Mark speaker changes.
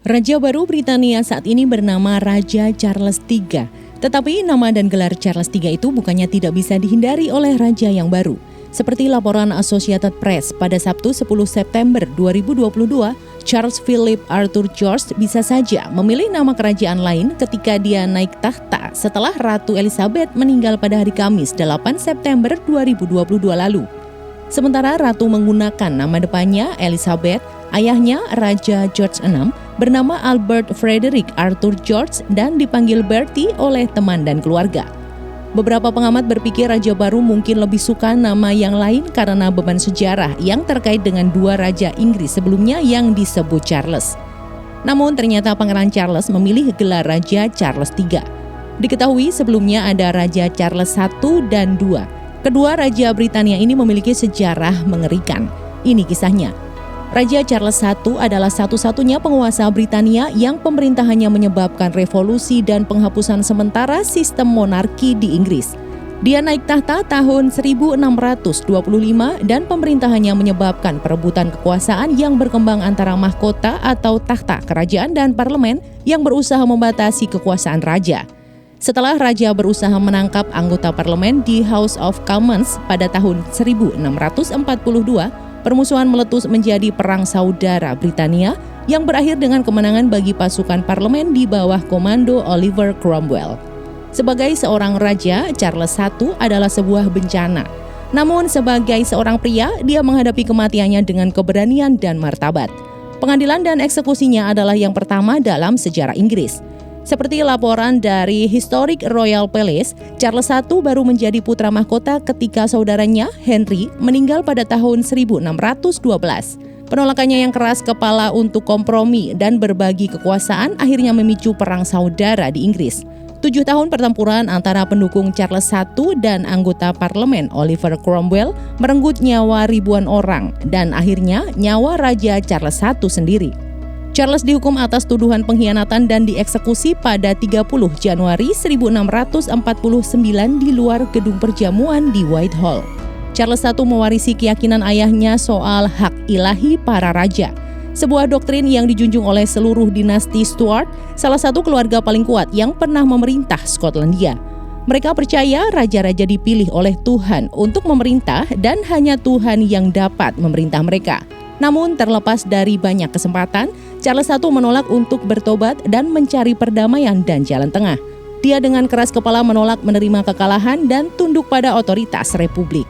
Speaker 1: Raja baru Britania saat ini bernama Raja Charles III. Tetapi nama dan gelar Charles III itu bukannya tidak bisa dihindari oleh raja yang baru. Seperti laporan Associated Press pada Sabtu 10 September 2022, Charles Philip Arthur George bisa saja memilih nama kerajaan lain ketika dia naik tahta setelah Ratu Elizabeth meninggal pada hari Kamis 8 September 2022 lalu. Sementara Ratu menggunakan nama depannya Elizabeth, ayahnya Raja George VI bernama Albert Frederick Arthur George dan dipanggil Bertie oleh teman dan keluarga. Beberapa pengamat berpikir raja baru mungkin lebih suka nama yang lain karena beban sejarah yang terkait dengan dua raja Inggris sebelumnya yang disebut Charles. Namun ternyata Pangeran Charles memilih gelar Raja Charles III. Diketahui sebelumnya ada Raja Charles I dan II. Kedua raja Britania ini memiliki sejarah mengerikan. Ini kisahnya. Raja Charles I adalah satu-satunya penguasa Britania yang pemerintahannya menyebabkan revolusi dan penghapusan sementara sistem monarki di Inggris. Dia naik tahta tahun 1625 dan pemerintahannya menyebabkan perebutan kekuasaan yang berkembang antara mahkota atau tahta kerajaan dan parlemen yang berusaha membatasi kekuasaan raja. Setelah raja berusaha menangkap anggota parlemen di House of Commons pada tahun 1642, permusuhan meletus menjadi Perang Saudara Britania yang berakhir dengan kemenangan bagi pasukan parlemen di bawah komando Oliver Cromwell. Sebagai seorang raja, Charles I adalah sebuah bencana. Namun sebagai seorang pria, dia menghadapi kematiannya dengan keberanian dan martabat. Pengadilan dan eksekusinya adalah yang pertama dalam sejarah Inggris. Seperti laporan dari Historic Royal Palace, Charles I baru menjadi putra mahkota ketika saudaranya, Henry, meninggal pada tahun 1612. Penolakannya yang keras kepala untuk kompromi dan berbagi kekuasaan akhirnya memicu perang saudara di Inggris. 7 tahun pertempuran antara pendukung Charles I dan anggota parlemen Oliver Cromwell merenggut nyawa ribuan orang dan akhirnya nyawa Raja Charles I sendiri. Charles dihukum atas tuduhan pengkhianatan dan dieksekusi pada 30 Januari 1649 di luar gedung perjamuan di Whitehall. Charles I mewarisi keyakinan ayahnya soal hak ilahi para raja, sebuah doktrin yang dijunjung oleh seluruh dinasti Stuart, salah satu keluarga paling kuat yang pernah memerintah Skotlandia. Mereka percaya raja-raja dipilih oleh Tuhan untuk memerintah dan hanya Tuhan yang dapat memerintah mereka. Namun terlepas dari banyak kesempatan, Charles I menolak untuk bertobat dan mencari perdamaian dan jalan tengah. Dia dengan keras kepala menolak menerima kekalahan dan tunduk pada otoritas republik.